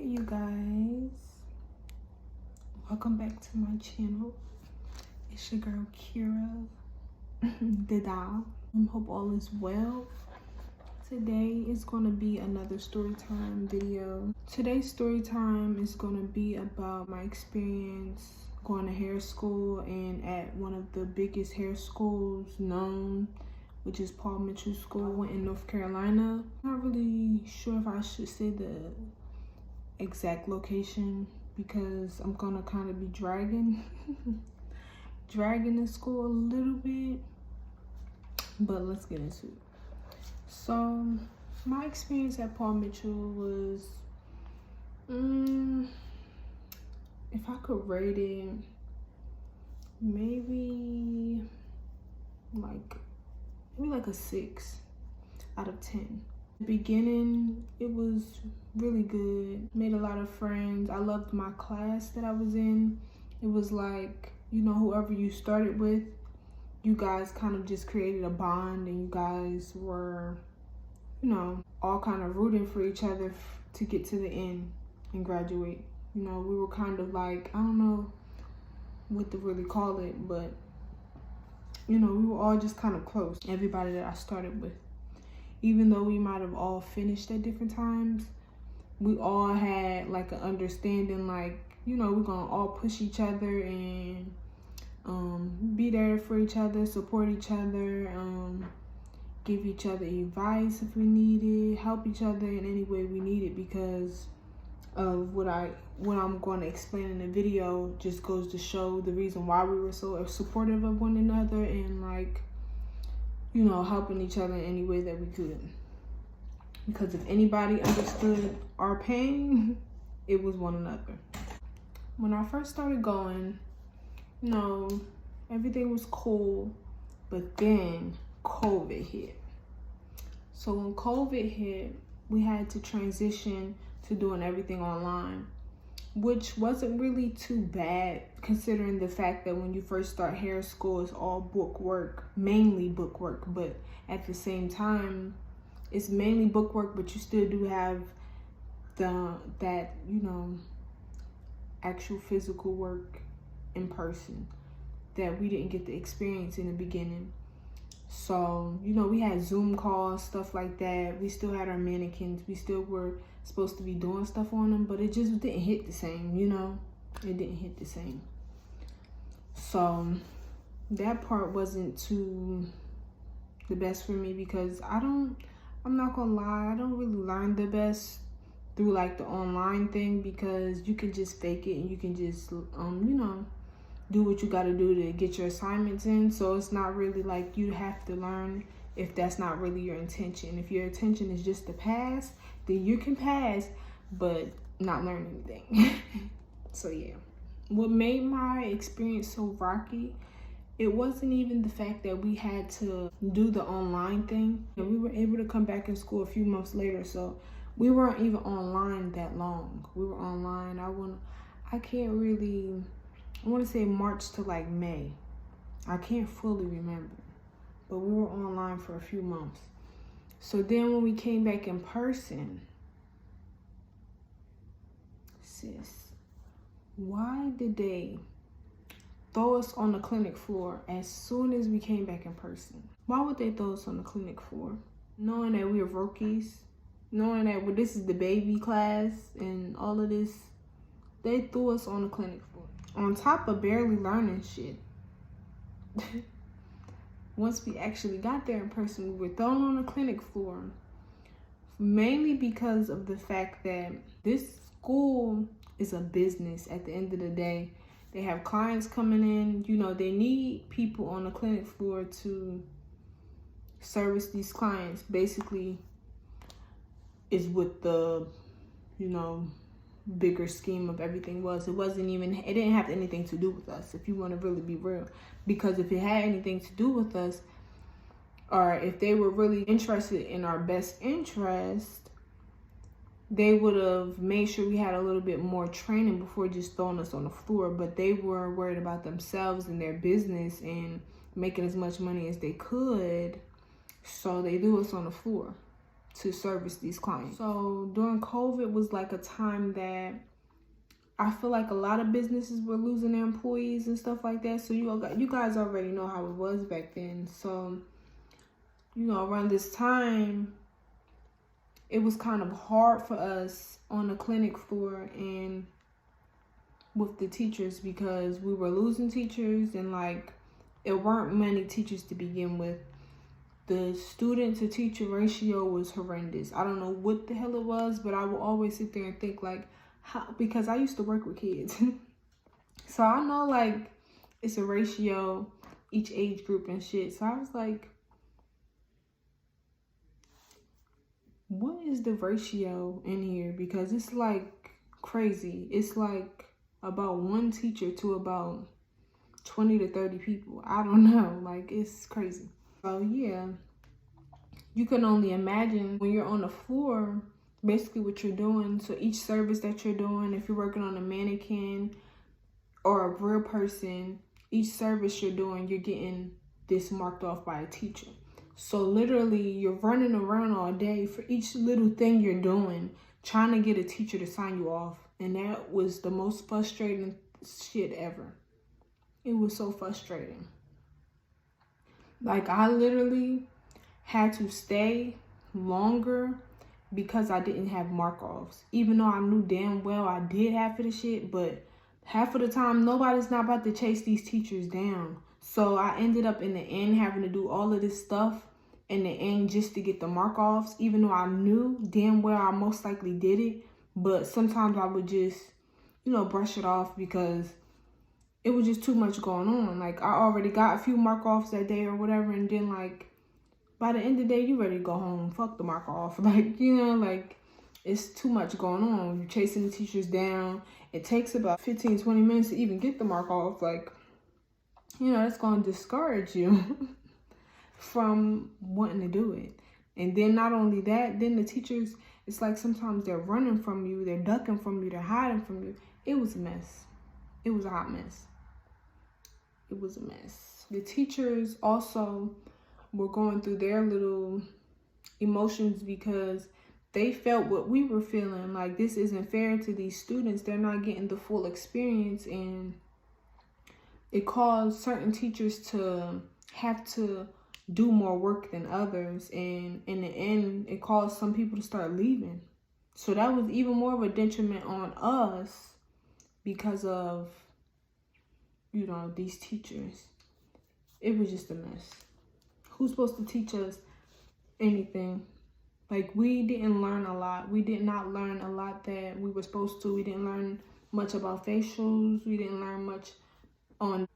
Hey you guys, welcome back to my channel. It's your girl Kira the doll. Hope all is well. Today is going to be another story time video. Today's story time is going to be about my experience going to hair school and at one of the biggest hair schools known, which is Paul Mitchell School in North Carolina. I'm not really sure if I should say the exact location because I'm gonna kind of be dragging the school a little bit, but let's get into it. So my experience at Paul Mitchell was if I could rate it, maybe like a 6 out of 10. The beginning, it was really good. Made a lot of friends. I loved my class that I was in. It was like, you know, whoever you started with, you guys kind of just created a bond, and you guys were, you know, all kind of rooting for each other to get to the end and graduate. You know, we were kind of like, I don't know what to really call it, but you know, we were all just kind of close. Everybody that I started with. Even though we might have all finished at different times, we all had like an understanding, like, you know, we're gonna all push each other and be there for each other, support each other, give each other advice if we need it, help each other in any way we need it, because of what I'm going to explain in the video just goes to show the reason why we were so supportive of one another and, like, you know, helping each other in any way that we could. Because if anybody understood our pain, it was one another. When I first started going, you know, everything was cool, but then COVID hit. So when COVID hit, we had to transition to doing everything online, which wasn't really too bad considering the fact that when you first start hair school, it's all book work, mainly book work, but at the same time, it's mainly book work, but you still do have that, you know, actual physical work in person that we didn't get to experience in the beginning. So, you know, we had Zoom calls, stuff like that. We still had our mannequins. We still were supposed to be doing stuff on them, but it just didn't hit the same, you know? It didn't hit the same. So that part wasn't too the best for me because I'm not gonna lie, I don't really learn the best through like the online thing because you can just fake it and you can just, you know, do what you got to do to get your assignments in. So it's not really like you have to learn if that's not really your intention. If your intention is just to pass, then you can pass, but not learn anything. So yeah. What made my experience so rocky, it wasn't even the fact that we had to do the online thing. And we were able to come back in school a few months later. So we weren't even online that long. We were online, I want to say March to like May. I can't fully remember, but we were online for a few months. So then when we came back in person, sis, why did they throw us on the clinic floor as soon as we came back in person? Why would they throw us on the clinic floor? Knowing that we were rookies, knowing that this is the baby class and all of this, they threw us on the clinic floor. On top of barely learning shit. Once we actually got there in person, we were thrown on the clinic floor. Mainly because of the fact that this school is a business at the end of the day. They have clients coming in, you know, they need people on the clinic floor to service these clients. Basically, is what the, you know, bigger scheme of everything was. It didn't have anything to do with us, if you want to really be real, because if it had anything to do with us, or if they were really interested in our best interest, they would have made sure we had a little bit more training before just throwing us on the floor. But they were worried about themselves and their business and making as much money as they could, so they threw us on the floor. to service these clients. So during COVID was like a time that I feel like a lot of businesses were losing their employees and stuff like that. So you guys already know how it was back then. So, you know, around this time, it was kind of hard for us on the clinic floor and with the teachers because we were losing teachers and like it weren't many teachers to begin with. The student to teacher ratio was horrendous. I don't know what the hell it was, but I will always sit there and think like, how, because I used to work with kids. So I know like it's a ratio, each age group and shit. So I was like, what is the ratio in here? Because it's like crazy. It's like about one teacher to about 20 to 30 people. I don't know. Like, it's crazy. So yeah, you can only imagine when you're on the floor, basically what you're doing. So each service that you're doing, if you're working on a mannequin or a real person, each service you're doing, you're getting this marked off by a teacher. So literally you're running around all day for each little thing you're doing, trying to get a teacher to sign you off. And that was the most frustrating shit ever. It was so frustrating. Like I literally had to stay longer because I didn't have mark-offs. Even though I knew damn well I did half of the shit, but half of the time, nobody's not about to chase these teachers down. So I ended up in the end having to do all of this stuff in the end just to get the mark-offs, even though I knew damn well I most likely did it. But sometimes I would just, you know, brush it off because it was just too much going on. Like I already got a few mark-offs that day or whatever, and then like by the end of the day, you ready to go home. Fuck the mark-off. Like, you know, like it's too much going on. You're chasing the teachers down. It takes about 15, 20 minutes to even get the mark-off. Like, you know, that's going to discourage you from wanting to do it. And then not only that, then the teachers, it's like sometimes they're running from you, they're ducking from you, they're hiding from you. It was a mess. It was a hot mess. It was a mess. The teachers also were going through their little emotions because they felt what we were feeling. Like, this isn't fair to these students. They're not getting the full experience, and it caused certain teachers to have to do more work than others, and in the end it caused some people to start leaving. So that was even more of a detriment on us because of, you know, these teachers. It was just a mess. Who's supposed to teach us anything? Like, we didn't learn a lot. We did not learn a lot that we were supposed to. We didn't learn much about facials. We didn't learn much on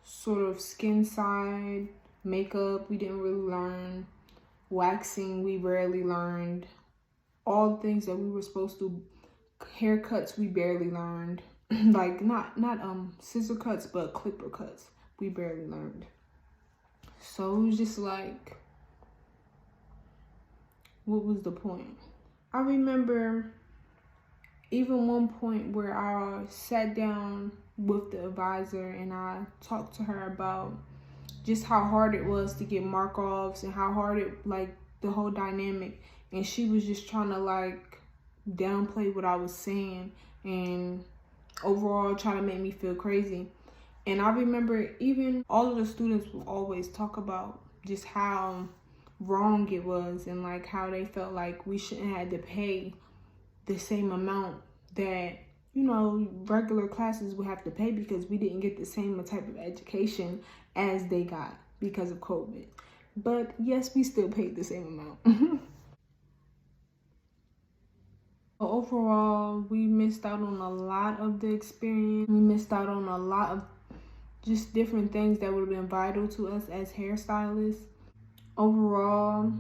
sort of skin side, makeup. We didn't really learn waxing. We rarely learned all the things that we were supposed to. Haircuts, we barely learned. Like, not scissor cuts, but clipper cuts. We barely learned. So it was just like, what was the point? I remember even one point where I sat down with the advisor and I talked to her about just how hard it was to get mark-offs and how hard it, like, the whole dynamic. And she was just trying to, like, downplay what I was saying and overall trying to make me feel crazy. And I remember even all of the students would always talk about just how wrong it was and like how they felt like we shouldn't have to pay the same amount that, you know, regular classes would have to pay because we didn't get the same type of education as they got because of COVID. But yes, we still paid the same amount. Overall, we missed out on a lot of the experience. We missed out on a lot of just different things that would have been vital to us as hairstylists. Overall,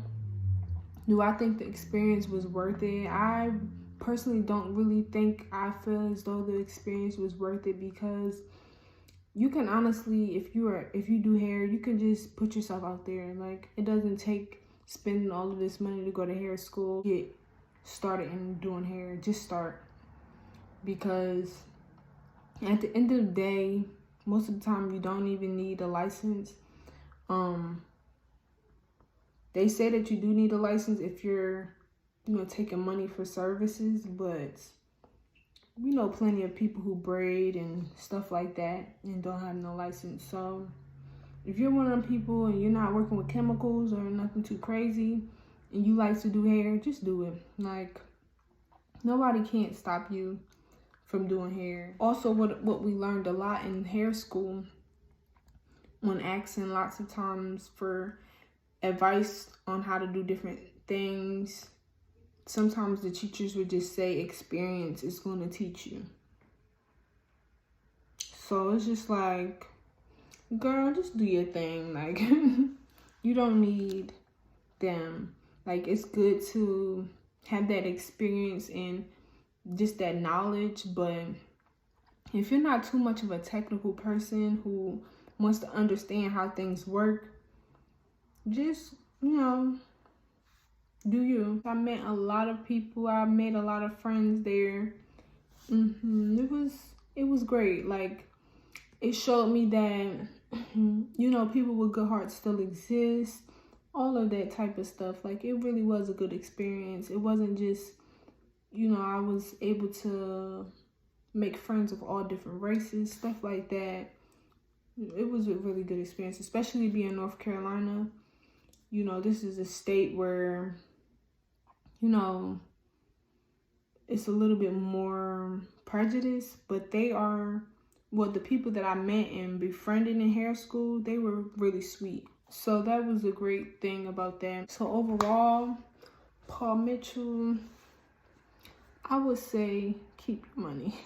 do I think the experience was worth it? I personally don't really think I feel as though the experience was worth it because you can honestly, if you do hair, you can just put yourself out there. Like, it doesn't take spending all of this money to go to hair school, get started in doing hair. Just start, because at the end of the day, most of the time you don't even need a license. They say that you do need a license if you're, you know, taking money for services, but we know plenty of people who braid and stuff like that and don't have no license. So if you're one of them people and you're not working with chemicals or nothing too crazy and you like to do hair, just do it. Like, nobody can't stop you from doing hair. Also, what we learned a lot in hair school, when asking lots of times for advice on how to do different things, sometimes the teachers would just say experience is going to teach you. So it's just like, girl, just do your thing. Like, you don't need them. Like, it's good to have that experience and just that knowledge, but if you're not too much of a technical person who wants to understand how things work, just, you know, do you. I met a lot of people. I made a lot of friends there. It was great. Like, it showed me that, you know, people with good hearts still exist. All of that type of stuff. Like, it really was a good experience. It wasn't just, you know, I was able to make friends of all different races, stuff like that. It was a really good experience, especially being in North Carolina. You know, this is a state where, you know, it's a little bit more prejudice, but they are, well, the people that I met and befriended in hair school, they were really sweet. So that was a great thing about that. So overall, Paul Mitchell, I would say keep your money,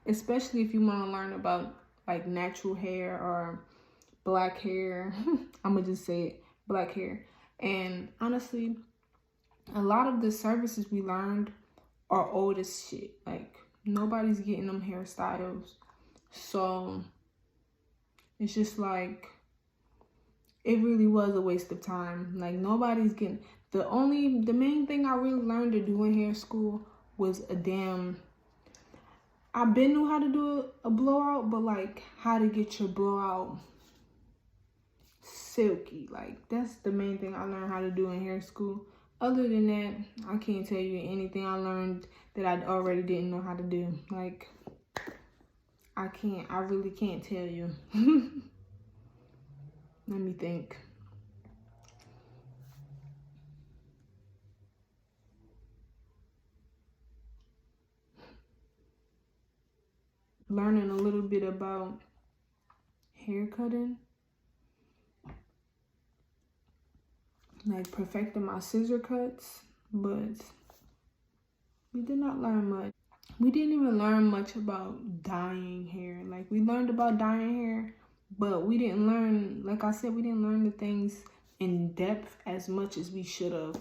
especially if you want to learn about like natural hair or black hair. I'm gonna just say it, black hair. And honestly, a lot of the services we learned are old as shit. Like, nobody's getting them hairstyles. So it's just like, it really was a waste of time. Like, nobody's getting, the main thing I really learned to do in hair school was I've been knew how to do a blowout, but like how to get your blowout silky. Like, that's the main thing I learned how to do in hair school. Other than that, I can't tell you anything I learned that I already didn't know how to do. Like, I really can't tell you. Let me think. Learning a little bit about hair cutting. Like, perfecting my scissor cuts, but we did not learn much. We didn't even learn much about dyeing hair. Like, we learned about dyeing hair, but we didn't learn, like I said, we didn't learn the things in depth as much as we should have.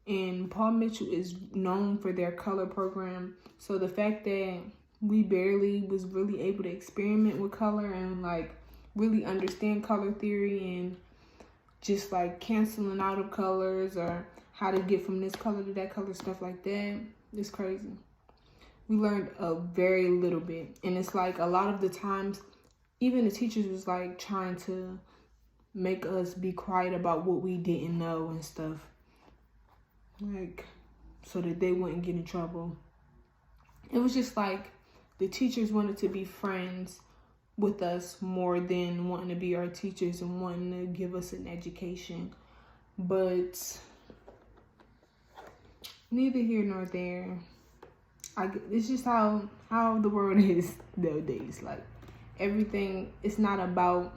And Paul Mitchell is known for their color program. So the fact that we barely was really able to experiment with color and like really understand color theory and just like canceling out of colors or how to get from this color to that color, stuff like that, it's crazy. We learned a very little bit. And it's like a lot of the times, even the teachers was like trying to make us be quiet about what we didn't know and stuff. Like, so that they wouldn't get in trouble. It was just like the teachers wanted to be friends with us more than wanting to be our teachers and wanting to give us an education. But neither here nor there. It's just how the world is nowadays. Like, everything, it's not about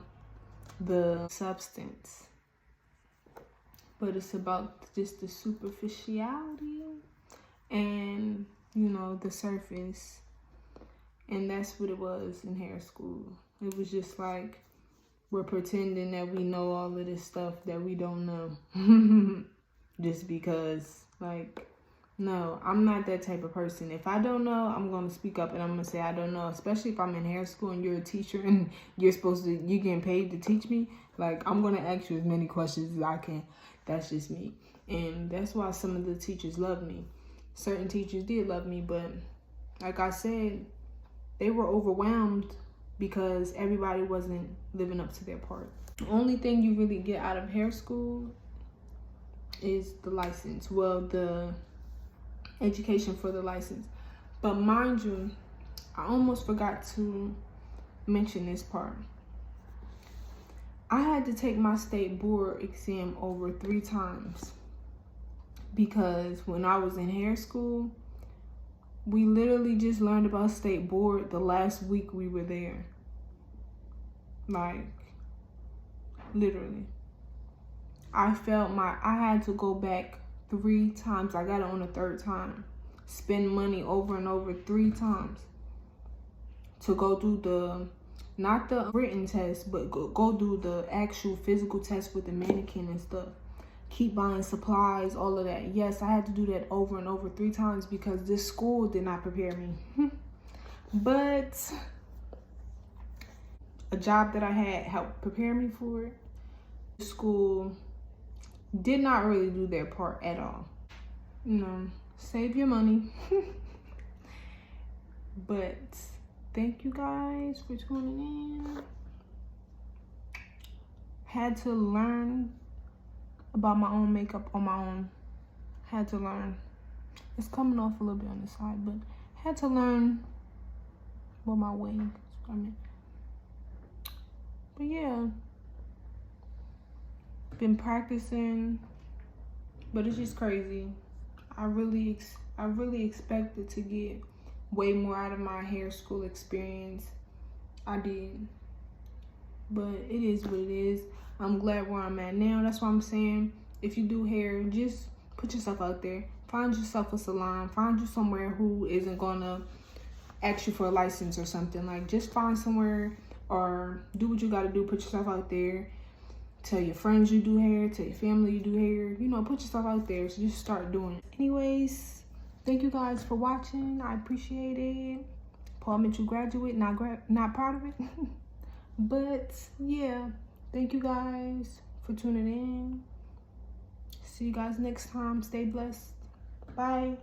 the substance, but it's about just the superficiality and, you know, the surface. And that's what it was in hair school. It was just like, we're pretending that we know all of this stuff that we don't know. Just because, like, no, I'm not that type of person. If I don't know, I'm going to speak up and I'm going to say I don't know. Especially if I'm in hair school and you're a teacher and you're getting paid to teach me. Like, I'm going to ask you as many questions as I can. That's just me. And that's why some of the teachers love me. Certain teachers did love me, but like I said, they were overwhelmed because everybody wasn't living up to their part. The only thing you really get out of hair school is the license. Well, the education for the license. But mind you, I almost forgot to mention this part. I had to take my state board exam over 3 times because when I was in hair school, we literally just learned about state board the last week we were there. Like, literally. I had to go back 3 times. I got it on the 3rd time. Spend money over and over 3 times to go do not the written test, but go do the actual physical test with the mannequin and stuff. Keep buying supplies, all of that. Yes, I had to do that over and over 3 times because this school did not prepare me. But a job that I had helped prepare me for it. The school did not really do their part at all. You know, save your money. But thank you guys for tuning in. Had to learn about my own makeup on my own. Had to learn. It's coming off a little bit on the side, but had to learn about my wing. That's what I meant. But yeah, been practicing, but it's just crazy. I really expected to get way more out of my hair school experience. I did, but it is what it is. I'm glad where I'm at now. That's why I'm saying, if you do hair, just put yourself out there. Find yourself a salon. Find you somewhere who isn't gonna ask you for a license or something. Like, just find somewhere or do what you gotta do. Put yourself out there. Tell your friends you do hair. Tell your family you do hair. You know, put yourself out there. So just start doing it. Anyways, thank you guys for watching. I appreciate it. Paul Mitchell graduate. Not proud of it. But yeah, thank you guys for tuning in. See you guys next time. Stay blessed. Bye.